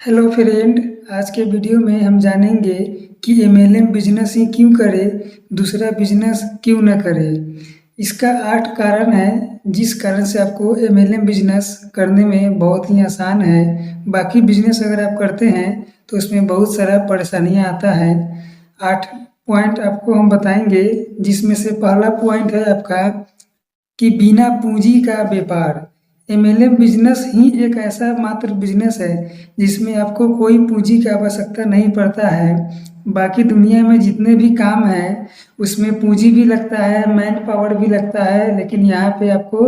Hello friend, आज के video में हम जानेंगे कि एमएलएम बिजनेस ही क्यों करे, दूसरा बिजनेस क्यों न करे। इसका 8 कारण है जिस कारण से आपको एमएलएम बिजनेस करने में बहुत ही आसान है। बाकी बिजनेस अगर आप करते हैं तो उसमें बहुत सारा परेशानियां आता है। 8 पॉइंट आपको हम बताएंगे, जिसमें से पहला पॉइंट है आपका कि बिना पूंजी का व्यापार। एमएलएम बिजनेस ही एक ऐसा मात्र बिजनेस है जिसमें आपको कोई पूंजी की आवश्यकता नहीं पड़ता है। बाकी दुनिया में जितने भी काम हैं उसमें पूंजी भी लगता है, मैन पावर भी लगता है, लेकिन यहाँ पे आपको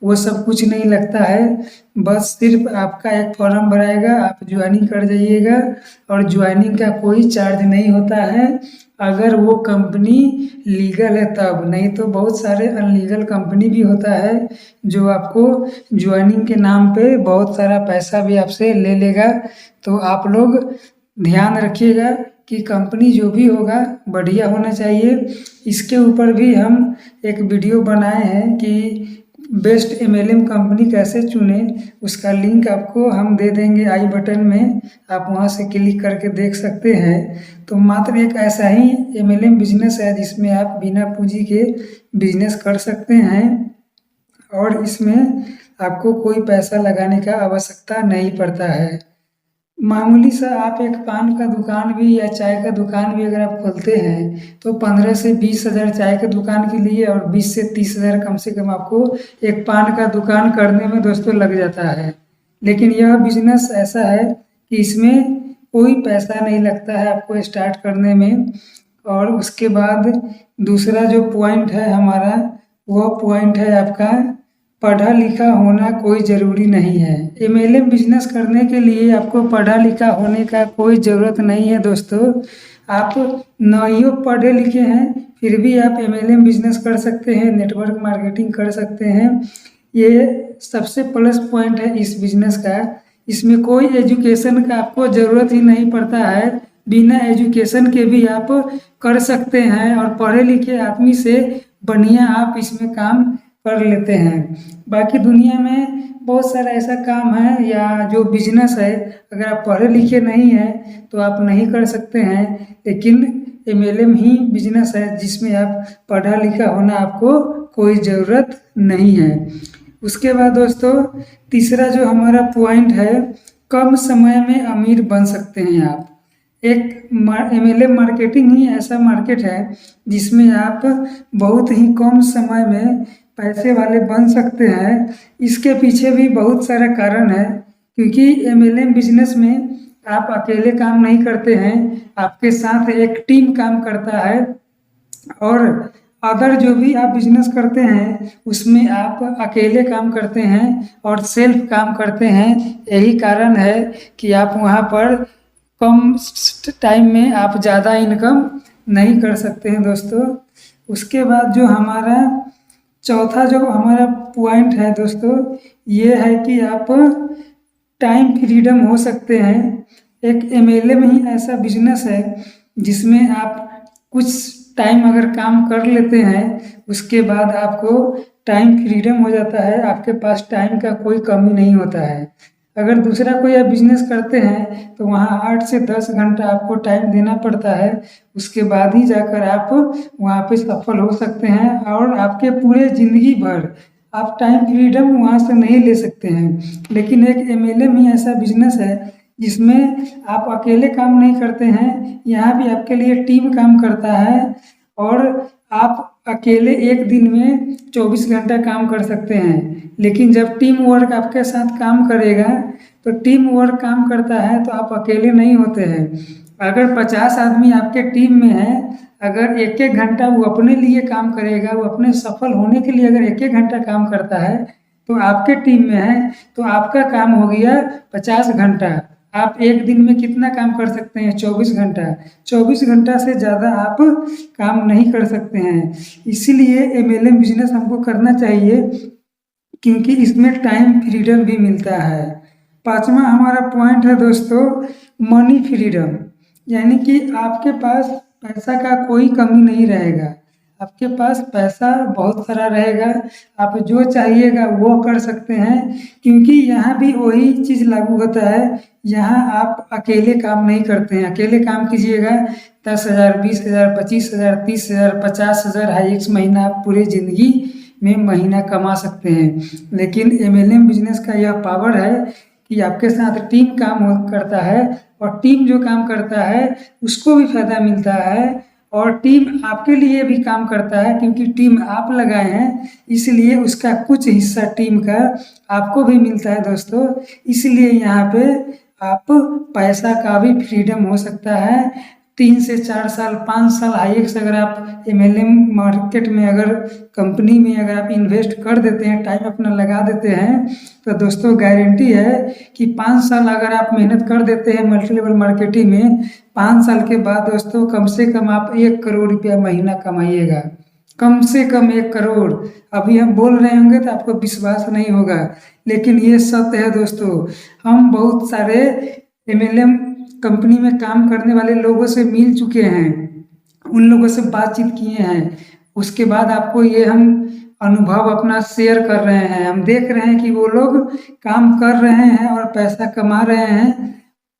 वो सब कुछ नहीं लगता है। बस सिर्फ आपका एक फॉर्म भराएगा, आप ज्वाइनिंग कर जाइएगा और ज्वाइनिंग का कोई चार्ज नहीं होता है अगर वो कंपनी लीगल है तब। नहीं तो बहुत सारे अनलीगल कंपनी भी होता है जो आपको ज्वाइनिंग के नाम पे बहुत सारा पैसा भी आपसे ले लेगा। तो आप लोग ध्यान रखिएगा कि कंपनी जो भी होगा बढ़िया होना चाहिए। इसके ऊपर भी हम एक वीडियो बनाए हैं कि बेस्ट एमएलएम कंपनी कैसे चुने। उसका लिंक आपको हम दे देंगे आई बटन में, आप वहां से क्लिक करके देख सकते हैं। तो मात्र एक ऐसा ही एमएलएम बिजनेस है जिसमें आप बिना पूंजी के बिजनेस कर सकते हैं और इसमें आपको कोई पैसा लगाने का आवश्यकता नहीं पड़ता है। मामूली सा आप एक पान का दुकान भी या चाय का दुकान भी अगर आप खोलते हैं तो 15 से 20 हज़ार चाय के दुकान के लिए और 20 से 30 हज़ार कम से कम आपको एक पान का दुकान करने में दोस्तों लग जाता है। लेकिन यह बिजनेस ऐसा है कि इसमें कोई पैसा नहीं लगता है आपको स्टार्ट करने में। और उसके बाद दूसरा जो पॉइंट है हमारा, वह पॉइंट है आपका पढ़ा लिखा होना कोई ज़रूरी नहीं है। एमएलएम बिजनेस करने के लिए आपको पढ़ा लिखा होने का कोई ज़रूरत नहीं है दोस्तों। आप नहीं पढ़े लिखे हैं फिर भी आप एमएलएम बिजनेस कर सकते हैं, नेटवर्क मार्केटिंग कर सकते हैं। ये सबसे प्लस पॉइंट है इस बिजनेस का। इसमें कोई एजुकेशन का आपको ज़रूरत ही नहीं पड़ता है, बिना एजुकेशन के भी आप कर सकते हैं और पढ़े लिखे आदमी से बढ़िया आप इसमें काम कर लेते हैं। बाकी दुनिया में बहुत सारा ऐसा काम है या जो बिजनेस है, अगर आप पढ़े लिखे नहीं हैं तो आप नहीं कर सकते हैं, लेकिन एमएलएम ही बिजनेस है जिसमें आप पढ़ा लिखा होना आपको कोई ज़रूरत नहीं है। उसके बाद दोस्तों तीसरा जो हमारा पॉइंट है, कम समय में अमीर बन सकते हैं आप। एक एमएलएम मार्केटिंग ही ऐसा मार्केट है जिसमें आप बहुत ही कम समय में पैसे वाले बन सकते हैं। इसके पीछे भी बहुत सारा कारण है, क्योंकि एमएलएम बिजनेस में आप अकेले काम नहीं करते हैं, आपके साथ एक टीम काम करता है। और अगर जो भी आप बिजनेस करते हैं उसमें आप अकेले काम करते हैं और सेल्फ काम करते हैं। यही कारण है कि आप वहाँ पर कम टाइम में आप ज़्यादा इनकम नहीं कर सकते हैं दोस्तों। उसके बाद जो हमारा चौथा जो हमारा पॉइंट है दोस्तों, ये है कि आप टाइम फ्रीडम हो सकते हैं। एक एमएलएम ही ऐसा बिजनेस है जिसमें आप कुछ टाइम अगर काम कर लेते हैं उसके बाद आपको टाइम फ्रीडम हो जाता है, आपके पास टाइम का कोई कमी नहीं होता है। अगर दूसरा कोई आप बिजनेस करते हैं तो वहाँ 8 से 10 घंटा आपको टाइम देना पड़ता है, उसके बाद ही जाकर आप वहाँ पे सफल हो सकते हैं और आपके पूरे ज़िंदगी भर आप टाइम फ्रीडम वहाँ से नहीं ले सकते हैं। लेकिन एक एमएलएम ही ऐसा बिजनेस है जिसमें आप अकेले काम नहीं करते हैं, यहाँ भी आपके लिए टीम काम करता है और आप अकेले एक दिन में 24 घंटा काम कर सकते हैं। लेकिन जब टीम वर्क आपके साथ काम करेगा तो टीम वर्क काम करता है तो आप अकेले नहीं होते हैं। अगर 50 आदमी आपके टीम में है, अगर एक एक घंटा वो अपने लिए काम करेगा, वो अपने सफल होने के लिए अगर एक एक घंटा काम करता है तो आपके टीम में है तो आपका काम हो गया 50 घंटा। आप एक दिन में कितना काम कर सकते हैं? 24 घंटा। 24 घंटा से ज़्यादा आप काम नहीं कर सकते हैं। इसीलिए एमएलएम बिजनेस हमको करना चाहिए क्योंकि इसमें टाइम फ्रीडम भी मिलता है। पांचवा हमारा पॉइंट है दोस्तों, मनी फ्रीडम, यानी कि आपके पास पैसा का कोई कमी नहीं रहेगा। आपके पास पैसा बहुत सारा रहेगा, आप जो चाहिएगा वो कर सकते हैं, क्योंकि यहाँ भी वही चीज़ लागू होता है। यहाँ आप अकेले काम नहीं करते हैं। अकेले काम कीजिएगा 10,000, 20,000, 25,000, 30,000, 50,000 हाईएक्स महीना आप पूरी ज़िंदगी में महीना कमा सकते हैं। लेकिन एमएलएम बिजनेस का यह पावर है कि आपके साथ टीम करता है, और टीम जो काम करता है उसको भी फायदा मिलता है, और टीम आपके लिए भी काम करता है, क्योंकि टीम आप लगाए हैं, इसलिए उसका कुछ हिस्सा टीम का आपको भी मिलता है दोस्तों। इसलिए यहाँ पे आप पैसा का भी फ्रीडम हो सकता है। 3 से 4 साल, 5 साल हाईएक्स अगर आप एमएलएम मार्केट में, अगर कंपनी में अगर आप इन्वेस्ट कर देते हैं, टाइम अपना लगा देते हैं, तो दोस्तों गारंटी है कि 5 साल अगर आप मेहनत कर देते हैं मल्टी लेवल मार्केटिंग में, 5 साल के बाद दोस्तों कम से कम आप 1 करोड़ रुपया महीना कमाइएगा। कम से कम 1 करोड़। अभी हम बोल रहे होंगे तो आपको विश्वास नहीं होगा, लेकिन ये सत्य है दोस्तों। हम बहुत सारे एमएलएम कंपनी में काम करने वाले लोगों से मिल चुके हैं, उन लोगों से बातचीत किए हैं, उसके बाद आपको ये हम अनुभव अपना शेयर कर रहे हैं। हम देख रहे हैं कि वो लोग काम कर रहे हैं और पैसा कमा रहे हैं।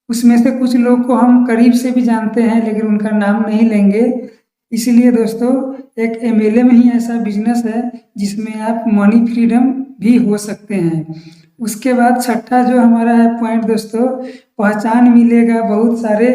उसमें से कुछ लोग को हम करीब से भी जानते हैं, लेकिन उनका नाम नहीं लेंगे। इसलिए दोस्तों एक एमएलएम ही ऐसा बिजनेस है जिसमें आप मनी फ्रीडम भी हो सकते हैं। उसके बाद छठा जो हमारा है पॉइंट दोस्तों, पहचान मिलेगा, बहुत सारे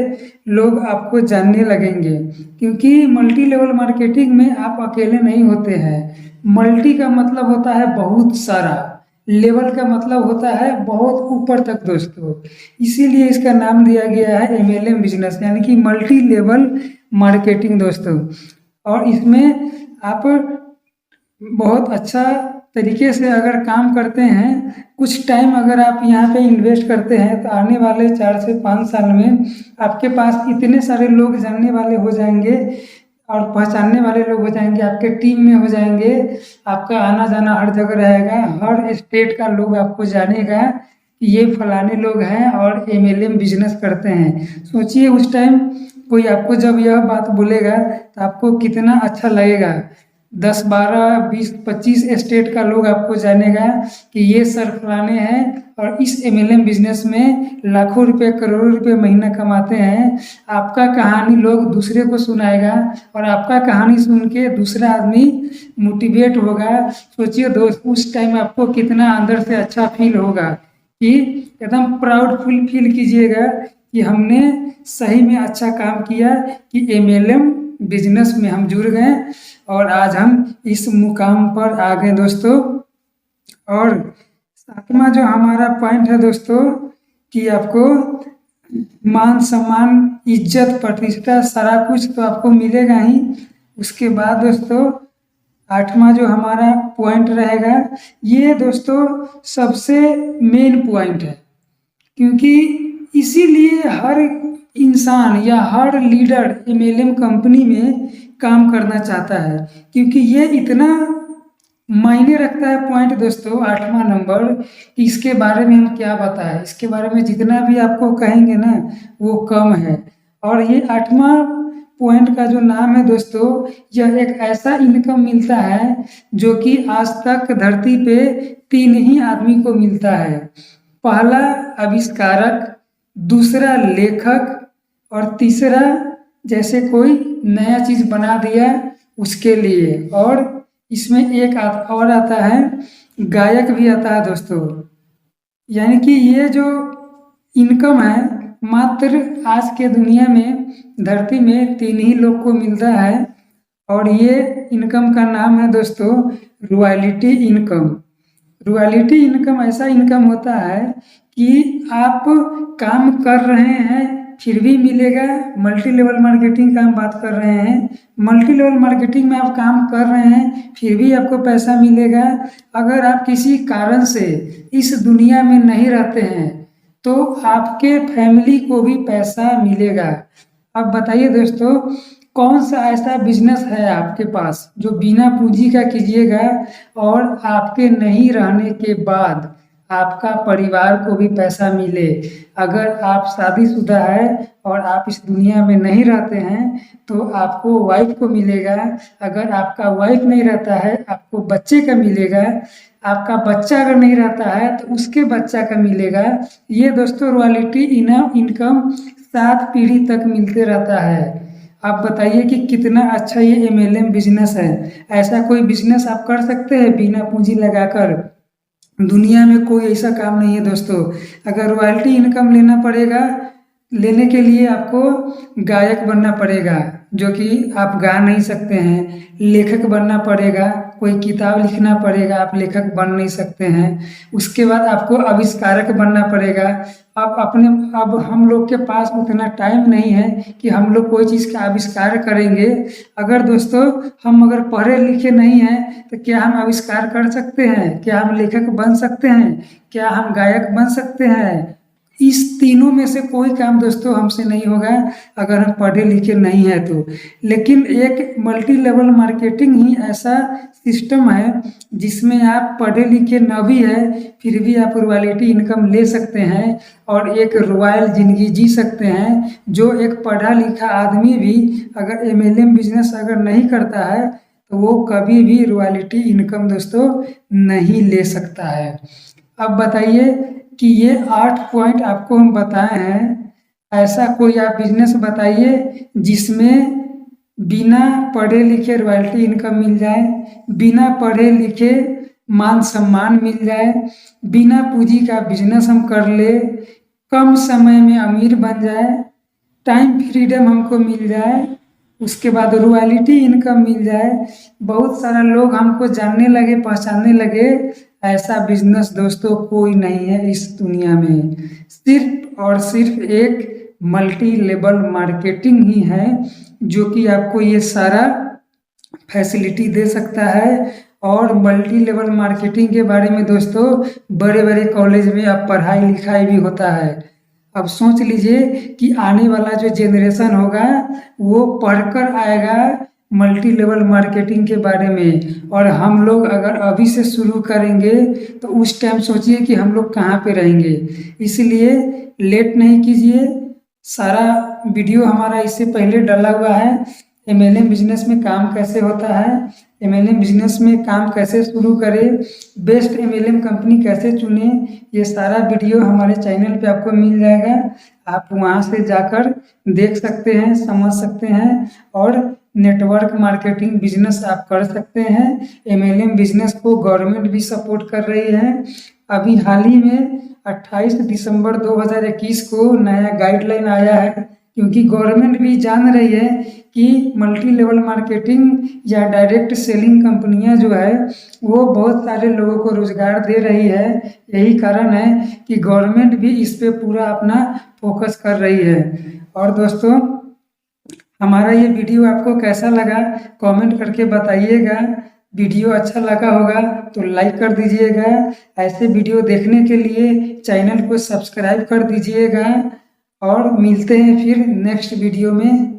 लोग आपको जानने लगेंगे, क्योंकि मल्टी लेवल मार्केटिंग में आप अकेले नहीं होते हैं। मल्टी का मतलब होता है बहुत सारा, लेवल का मतलब होता है बहुत ऊपर तक दोस्तों। इसीलिए इसका नाम दिया गया है एमएलएम बिजनेस, यानी कि मल्टी लेवल मार्केटिंग दोस्तों। और इसमें आप बहुत अच्छा तरीके से अगर काम करते हैं, कुछ टाइम अगर आप यहाँ पे इन्वेस्ट करते हैं, तो आने वाले 4 से 5 साल में आपके पास इतने सारे लोग जानने वाले हो जाएंगे और पहचानने वाले लोग हो जाएंगे, आपके टीम में हो जाएंगे, आपका आना जाना हर जगह रहेगा, हर स्टेट का लोग आपको जानेगा कि ये फलाने लोग हैं और एमएलएम बिजनेस करते हैं। सोचिए उस टाइम कोई आपको जब यह बात बोलेगा तो आपको कितना अच्छा लगेगा। 10, 12, 20, 25 स्टेट का लोग आपको जानेगा कि ये सर फलाने हैं और इस एमएलएम बिजनेस में लाखों रुपए, करोड़ों रुपए महीना कमाते हैं। आपका कहानी लोग दूसरे को सुनाएगा और आपका कहानी सुन के दूसरा आदमी मोटिवेट होगा। सोचिए दोस्त, उस टाइम आपको कितना अंदर से अच्छा फील होगा कि एकदम प्राउड फील कीजिएगा कि हमने सही में अच्छा काम किया, कि एमएलएम बिजनेस में हम जुड़ गए और आज हम इस मुकाम पर आ गए दोस्तों। और सातवां जो हमारा पॉइंट है दोस्तों, कि आपको मान सम्मान, इज्जत, प्रतिष्ठा सारा कुछ तो आपको मिलेगा ही। उसके बाद दोस्तों 8वां जो हमारा पॉइंट रहेगा, ये दोस्तों सबसे मेन पॉइंट है, क्योंकि इसीलिए हर इंसान या हर लीडर एमएलएम कंपनी में काम करना चाहता है, क्योंकि ये इतना मायने रखता है पॉइंट दोस्तों 8वां नंबर, कि इसके बारे में हम क्या बताएं। इसके बारे में जितना भी आपको कहेंगे ना वो कम है। और ये 8वां पॉइंट का जो नाम है दोस्तों, यह एक ऐसा इनकम मिलता है जो कि आज तक धरती पे 3 ही आदमी को मिलता है। पहला आविष्कारक, दूसरा लेखक, और तीसरा जैसे कोई नया चीज बना दिया उसके लिए। और इसमें एक और आता है, गायक भी आता है दोस्तों। यानी कि ये जो इनकम है मात्र आज के दुनिया में धरती में 3 ही लोग को मिलता है, और ये इनकम का नाम है दोस्तों रॉयल्टी इनकम। रॉयल्टी इनकम ऐसा इनकम होता है कि आप काम कर रहे हैं फिर भी मिलेगा। मल्टी लेवल मार्केटिंग का हम बात कर रहे हैं, मल्टी लेवल मार्केटिंग में आप काम कर रहे हैं फिर भी आपको पैसा मिलेगा। अगर आप किसी कारण से इस दुनिया में नहीं रहते हैं तो आपके फैमिली को भी पैसा मिलेगा। अब बताइए दोस्तों, कौन सा ऐसा बिजनेस है आपके पास जो बिना पूंजी का कीजिएगा और आपके नहीं रहने के बाद आपका परिवार को भी पैसा मिले। अगर आप शादीशुदा है और आप इस दुनिया में नहीं रहते हैं तो आपको वाइफ को मिलेगा। अगर आपका वाइफ नहीं रहता है आपको बच्चे का मिलेगा। आपका बच्चा अगर नहीं रहता है तो उसके बच्चा का मिलेगा। ये दोस्तों रॉयल्टी इनकम 7 पीढ़ी तक मिलते रहता है। आप बताइए कि कितना अच्छा ये एमएलएम बिजनेस है। ऐसा कोई बिजनेस आप कर सकते हैं बिना पूंजी लगाकर? दुनिया में कोई ऐसा काम नहीं है दोस्तों। अगर रॉयल्टी इनकम लेना पड़ेगा, लेने के लिए आपको गायक बनना पड़ेगा जो कि आप गा नहीं सकते हैं। लेखक बनना पड़ेगा, कोई किताब लिखना पड़ेगा, आप लेखक बन नहीं सकते हैं। उसके बाद आपको आविष्कारक बनना पड़ेगा। अब हम लोग के पास उतना टाइम नहीं है कि हम लोग कोई चीज़ का आविष्कार करेंगे। अगर दोस्तों हम अगर पढ़े लिखे नहीं हैं तो क्या हम आविष्कार कर सकते हैं? क्या हम लेखक बन सकते हैं? क्या हम गायक बन सकते हैं? इस तीनों में से कोई काम दोस्तों हमसे नहीं होगा अगर हम पढ़े लिखे नहीं हैं तो। लेकिन एक मल्टी लेवल मार्केटिंग ही ऐसा सिस्टम है जिसमें आप पढ़े लिखे न भी है फिर भी आप रॉयल्टी इनकम ले सकते हैं और एक रॉयल जिंदगी जी सकते हैं। जो एक पढ़ा लिखा आदमी भी अगर एमएलएम बिजनेस अगर नहीं करता है तो वो कभी भी रॉयल्टी इनकम दोस्तों नहीं ले सकता है। अब बताइए कि ये 8 पॉइंट आपको हम बताए हैं, ऐसा कोई आप बिजनेस बताइए जिसमें बिना पढ़े लिखे रॉयल्टी इनकम मिल जाए, बिना पढ़े लिखे मान सम्मान मिल जाए, बिना पूंजी का बिजनेस हम कर ले, कम समय में अमीर बन जाए, टाइम फ्रीडम हमको मिल जाए, उसके बाद रॉयल्टी इनकम मिल जाए, बहुत सारा लोग हमको जानने लगे पहचानने लगे। ऐसा बिजनेस दोस्तों कोई नहीं है इस दुनिया में। सिर्फ और सिर्फ एक मल्टी लेवल मार्केटिंग ही है जो कि आपको ये सारा फैसिलिटी दे सकता है। और मल्टी लेवल मार्केटिंग के बारे में दोस्तों बड़े बड़े कॉलेज में अब पढ़ाई लिखाई भी होता है। अब सोच लीजिए कि आने वाला जो जेनरेशन होगा वो पढ़कर आएगा मल्टी लेवल मार्केटिंग के बारे में, और हम लोग अगर अभी से शुरू करेंगे तो उस टाइम सोचिए कि हम लोग कहाँ पे रहेंगे। इसलिए लेट नहीं कीजिए। सारा वीडियो हमारा इससे पहले डला हुआ है। एमएलएम बिजनेस में काम कैसे होता है, एमएलएम बिजनेस में काम कैसे शुरू करें, बेस्ट एमएलएम कंपनी कैसे चुने, ये सारा वीडियो हमारे चैनल पे आपको मिल जाएगा। आप वहाँ से जाकर देख सकते हैं, समझ सकते हैं और नेटवर्क मार्केटिंग बिजनेस आप कर सकते हैं। एमएलएम बिजनेस को गवर्नमेंट भी सपोर्ट कर रही है। अभी हाल ही में 28 दिसंबर 2021 को नया गाइडलाइन आया है, क्योंकि गवर्नमेंट भी जान रही है कि मल्टी लेवल मार्केटिंग या डायरेक्ट सेलिंग कंपनियां जो है वो बहुत सारे लोगों को रोजगार दे रही है। यही कारण है कि गवर्नमेंट भी इस पे पूरा अपना फोकस कर रही है। और दोस्तों हमारा ये वीडियो आपको कैसा लगा कमेंट करके बताइएगा। वीडियो अच्छा लगा होगा तो लाइक कर दीजिएगा। ऐसे वीडियो देखने के लिए चैनल को सब्सक्राइब कर दीजिएगा और मिलते हैं फिर नेक्स्ट वीडियो में।